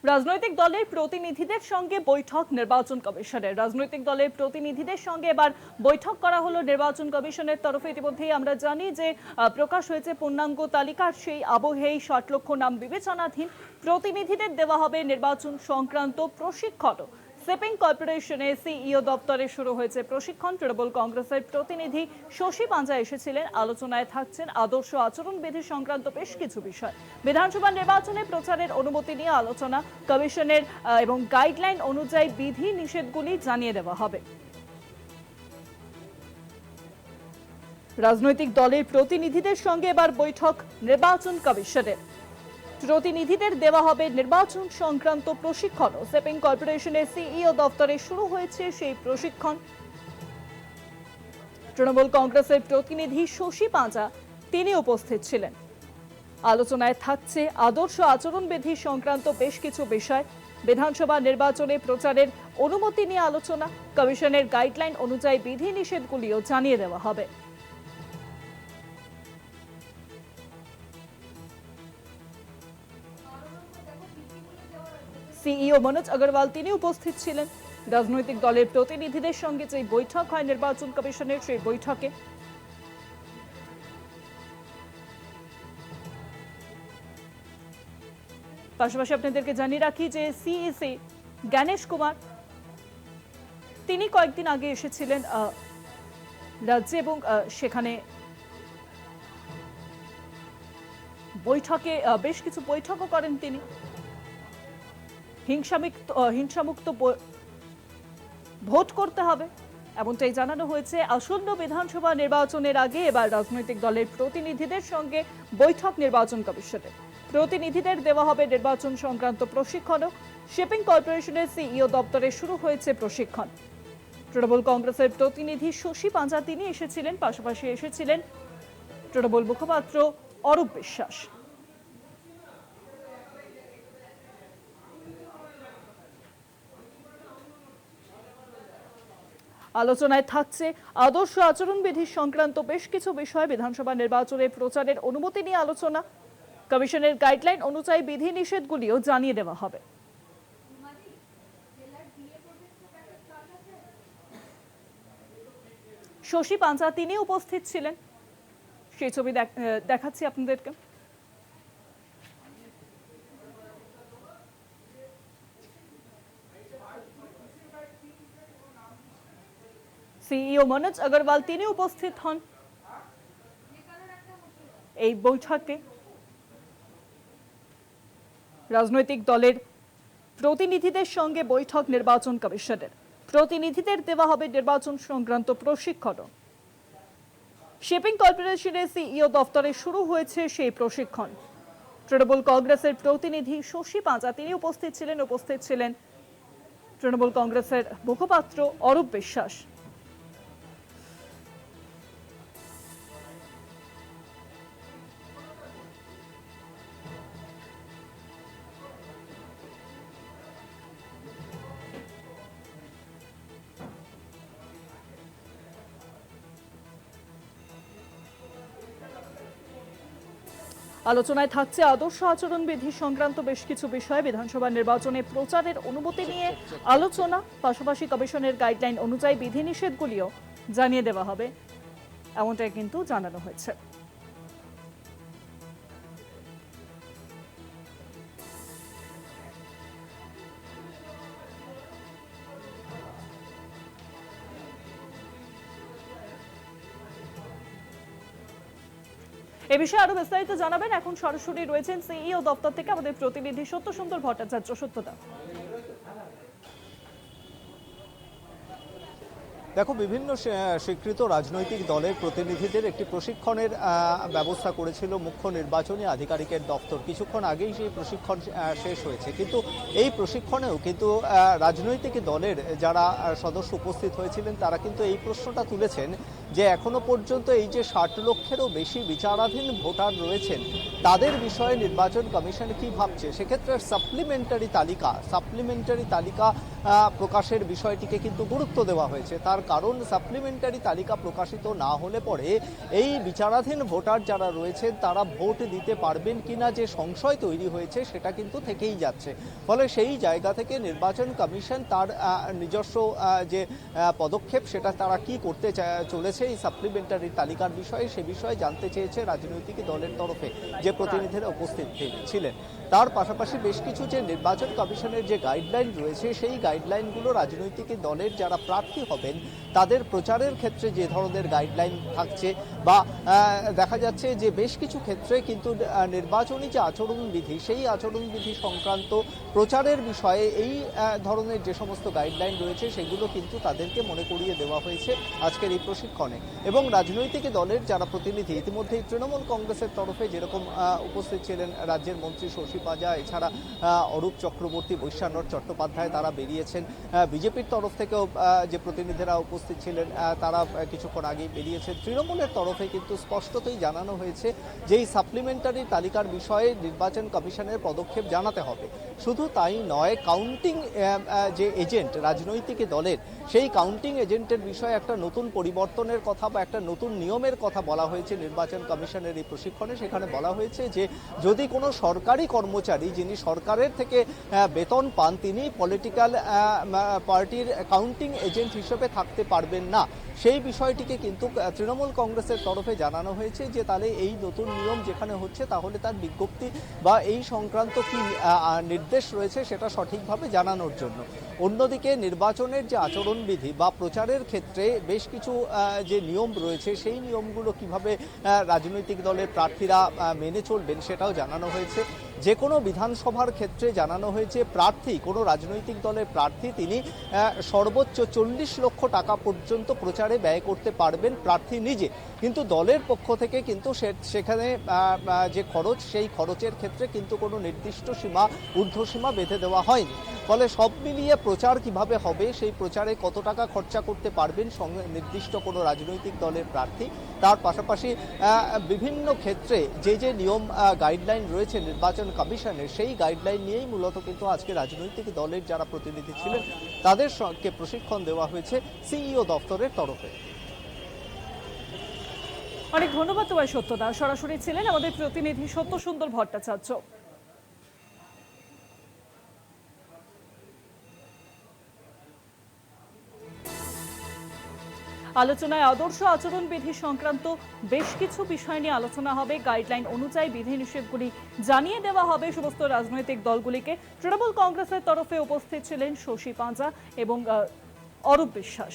রাজনৈতিক দলের প্রতিনিধিদের সঙ্গে বৈঠক নির্বাচন কমিশনের। রাজনৈতিক দলের প্রতিনিধিদের সঙ্গে এবার বৈঠক করা হলো নির্বাচন কমিশনের তরফে। ইতিমধ্যেই আমরা জানি যে প্রকাশ হয়েছে পূর্ণাঙ্গ তালিকার, সেই আবহেই ৬০ লক্ষ নাম বিবেচনাধীন। প্রতিনিধিদের দেওয়া হবে নির্বাচন সংক্রান্ত প্রশিক্ষণ। সিপিং কর্পোরেশনে সিইও দপ্তরে শুরু হয়েছে প্রশিক্ষণ। তৃণমূল কংগ্রেসের প্রতিনিধি শশী পাঞ্জা এসেছিলেন। আলোচনায় থাকছেন আদর্শ আচরণবিধি সংক্রান্ত বেশ কিছু বিষয়। বিধানসভা নির্বাচনে প্রচারের অনুমতি নিয়ে আলোচনা, কমিশনের এবং গাইডলাইন অনুযায়ী বিধি নিষেধগুলি জানিয়ে দেওয়া হবে। রাজনৈতিক দলের প্রতিনিধিদের সঙ্গে এবার বৈঠক নির্বাচন কমিশনের। প্রতিনিধিদের দেওয়া হবে নির্বাচন সংক্রান্ত প্রশিক্ষণ। সিপিং কর্পোরেশনের সিইও দপ্তরে শুরু হয়েছে সেই প্রশিক্ষণ। তৃণমূল কংগ্রেসের প্রতিনিধি শশী পাঞ্জা তিনি উপস্থিত ছিলেন। আলোচনায় থাকছে আদর্শ আচরণবিধি সংক্রান্ত বেশ কিছু বিষয়। বিধানসভা নির্বাচনে প্রচারের অনুমতি নিয়ে আলোচনা, কমিশনের গাইডলাইন অনুযায়ী বিধি নিষেধগুলিও জানিয়ে দেওয়া হবে। সিইও মনোজ আগরওয়াল তিনি উপস্থিত ছিলেন। রাজনৈতিক দলের প্রতিনিধিদের সঙ্গে যে বৈঠক হয় নির্বাচন কমিশনের, সেই বৈঠকে পাশাপাশি আপনাদেরকে জানিয়ে রাখি যে সিইসি জ্ঞানেশ কুমার তিনি কয়েকদিন আগে এসেছিলেন রাজ্যে এবং সেখানে বৈঠকে বেশ কিছু বৈঠকও করেন তিনি। হিংসামুক্ত ভোট করতে হবে এমনটাই জানানো হয়েছে। আসন্ন বিধানসভা নির্বাচনের আগে এবার রাজনৈতিক দলের প্রতিনিধিদের সঙ্গে বৈঠক নির্বাচন কমিশনের। প্রতিনিধিদের দেওয়া হবে নির্বাচন সংক্রান্ত প্রশিক্ষণ। শিপিং কর্পোরেশনের সিইও দপ্তরে শুরু হয়েছে প্রশিক্ষণ। তৃণমূল কংগ্রেসের প্রতিনিধি শশী পাঞ্জা তিনি এসেছিলেন। পাশাপাশি এসেছিলেন তৃণমূল মুখপাত্র অরূপ বিশ্বাস। আলোচনায় থাকছে আদর্শ আচরণবিধি সংক্রান্ত বেশ কিছু বিষয়। বিধানসভা নির্বাচনে প্রচারের অনুমতি নিয়ে আলোচনা, কমিশনের গাইডলাইন অনুযায়ী বিধি নিষেধগুলিও জানিয়ে দেওয়া হবে। শশী পাঞ্জা তিনি উপস্থিত ছিলেন। সেই ছবি দেখাচ্ছি আপনাদেরকে। সিইও মনোজ আগরওয়াল তিনি উপস্থিত হন এই বৈঠকে। রাজনৈতিক দলের প্রতিনিধিদের সঙ্গে বৈঠক নির্বাচন কমিশনের। প্রতিনিধিদের দেওয়া হবে নির্বাচন সংক্রান্ত প্রশিক্ষণ। শিপিং কর্পোরেশনের সিইও দপ্তরে শুরু হয়েছে সেই প্রশিক্ষণ। তৃণমূল কংগ্রেসের প্রতিনিধি শশী পাঞ্জা তিনি উপস্থিত ছিলেন তৃণমূল কংগ্রেসের মুখপাত্র অরূপ বিশ্বাস। আলোচনায় থাকছে আদর্শ আচরণবিধি সংক্রান্ত বেশ কিছু বিষয়। বিধানসভা নির্বাচনে প্রচারের অনুমতি নিয়ে আলোচনা, পাশাপাশি কমিশনের গাইডলাইন অনুযায়ী বিধি নিষেধগুলিও জানিয়ে দেওয়া হবে এমনটাই কিন্তু জানানো হয়েছে। এ বিষয়ে আরো বিস্তারিত জানাবেন এখন সরাসরি রয়েছেন সিইও দপ্তর থেকে আমাদের প্রতিনিধি সত্যসুন্দর ভট্টাচার্য। সত্যদা, দেখো, বিভিন্ন স্বীকৃত রাজনৈতিক দলের প্রতিনিধিদের একটি প্রশিক্ষণের ব্যবস্থা করেছিল মুখ্য নির্বাচনী আধিকারিকের দপ্তর। কিছুক্ষণ আগেই সেই প্রশিক্ষণ শেষ হয়েছে, কিন্তু এই প্রশিক্ষণেও কিন্তু রাজনৈতিক দলের যারা সদস্য উপস্থিত হয়েছিলেন তারা কিন্তু এই প্রশ্নটা তুলেছেন যে এখনো পর্যন্ত এই যে 60 লক্ষেরও বেশি বিচারাধীন ভোটার রয়েছেন তাদের বিষয়ে নির্বাচন কমিশন কি ভাবছে। সেক্ষেত্রে সাপ্লিমেন্টারি তালিকা প্রকাশের বিষয়টিকে কিন্তু গুরুত্ব দেওয়া হয়েছে। তার কারণ সাপ্লিমেন্টারি তালিকা প্রকাশিত না হলে পরে এই বিচারাধীন ভোটার যারা রয়েছেন তারা ভোট দিতে পারবেন কিনা যে সংশয় তৈরি হয়েছে সেটা কিন্তু থেকেই যাচ্ছে। ফলে সেই জায়গা থেকে নির্বাচন কমিশন তার নিজস্ব যে পদক্ষেপ সেটা তারা কি করতে চলেছে এই সাপ্লিমেন্টারি তালিকার বিষয়ে সে বিষয়ে জানতে চেয়েছে রাজনৈতিক দলের তরফে যে প্রতিনিধিরা উপস্থিত ছিলেন। তার পাশাপাশি বেশ কিছু যে নির্বাচন কমিশনের যে গাইডলাইন রয়েছে সেই গাইডলাইনগুলো রাজনৈতিক দলের যারা প্রার্থী হবেন তাদের প্রচারের ক্ষেত্রে যে ধরনের গাইডলাইন থাকছে বা দেখা যাচ্ছে যে বেশ কিছু ক্ষেত্রে কিন্তু নির্বাচনী যে আচরণবিধি সেই আচরণবিধি সংক্রান্ত প্রচারের বিষয়ে এই ধরনের যে সমস্ত গাইডলাইন রয়েছে সেগুলো কিন্তু তাদেরকে মনে করিয়ে দেওয়া হয়েছে আজকের এই প্রশিক্ষণে। এবং রাজনৈতিক দলের যারা প্রতিনিধি ইতিমধ্যেই তৃণমূল কংগ্রেসের তরফে যেরকম উপস্থিত ছিলেন রাজ্যের মন্ত্রী শশী পাজা, এছাড়া অরূপ চক্রবর্তী, বৈশ্যানর চট্টোপাধ্যায় তারা বেরিয়েছেন। বিজেপির তরফ থেকেও যে প্রতিনিধিরা উপস্থিত ছিলেন তারা কিছুক্ষণ আগেই বেরিয়েছেন। তৃণমূলের তরফে কিন্তু স্পষ্টতই জানানো হয়েছে যে এই সাপ্লিমেন্টারি তালিকার বিষয়ে নির্বাচন কমিশনের পদক্ষেপ জানাতে হবে। শুধু তাই নয়, কাউন্টিং যে এজেন্ট রাজনৈতিক দলের সেই কাউন্টিং এজেন্টের বিষয়ে একটা নতুন পরিবর্তনের কথা বা একটা নতুন নিয়মের কথা বলা হয়েছে নির্বাচন কমিশনের এই প্রশিক্ষণে। সেখানে বলা হয়েছে যে যদি কোনো সরকারি কর্মচারী যিনি সরকারের থেকে বেতন পান তিনি পলিটিক্যাল পার্টির কাউন্টিং এজেন্ট হিসেবে থাকতে পারবেন না। সেই বিষয়টিকে কিন্তু তৃণমূল কংগ্রেসের তরফে জানানো হয়েছে যে তাহলে এই নতুন নিয়ম যেখানে হচ্ছে তাহলে তার বিজ্ঞপ্তি বা এই সংক্রান্ত কি নির্দেশ রয়েছে সেটা সঠিকভাবে জানানোর জন্য। অন্যদিকে নির্বাচনের যে আচরণবিধি বা প্রচারের ক্ষেত্রে বেশ কিছু যে নিয়ম রয়েছে সেই নিয়মগুলো কিভাবে রাজনৈতিক দলের প্রার্থীরা মেনে চলবেন সেটাও জানানো হয়েছে। যে কোনো বিধানসভার ক্ষেত্রে জানানো হয়েছে প্রার্থী কোনো রাজনৈতিক দলের প্রার্থী তিনি সর্বোচ্চ 40 লক্ষ টাকা পর্যন্ত প্রচারে ব্যয় করতে পারবেন প্রার্থী নিজে, কিন্তু দলের পক্ষ থেকে কিন্তু সেখানে যে খরচ সেই খরচের ক্ষেত্রে কিন্তু কোনো নির্দিষ্ট ঊর্ধ্বসীমা বেঁধে দেওয়া হয়নি। ফলে সব মিলিয়ে প্রচার কিভাবে হবে, সেই প্রচারে কত টাকা খরচা করতে পারবেন নির্দিষ্ট কোনো রাজনৈতিক দলের প্রার্থী, তার পাশাপাশি বিভিন্ন ক্ষেত্রে যে নিয়ম গাইডলাইন রয়েছে নির্বাচন কমিশনের সেই গাইডলাইন নিয়েই মূলত কিন্তু আজকে রাজনৈতিক দলের যারা প্রতিনিধি ছিলেন তাদের সঙ্গে প্রশিক্ষণ দেওয়া হয়েছে সিইও দপ্তরের তরফে। অনেক ধন্যবাদ তোমায় সত্যদা। সরাসরি ছিলেন আমাদের প্রতিনিধি সত্য সুন্দর ভট্টাচার্য। আলোচনায় আদর্শ আচরণবিধি সংক্রান্ত বেশ কিছু বিষয় নিয়ে আলোচনা হবে। গাইডলাইন অনুযায়ী বিধিনিষেধগুলি জানিয়ে দেওয়া হবে সমস্ত রাজনৈতিক দলগুলিকে। তৃণমূল কংগ্রেসের তরফে উপস্থিত ছিলেন শশী পাঁজা এবং অরূপ বিশ্বাস।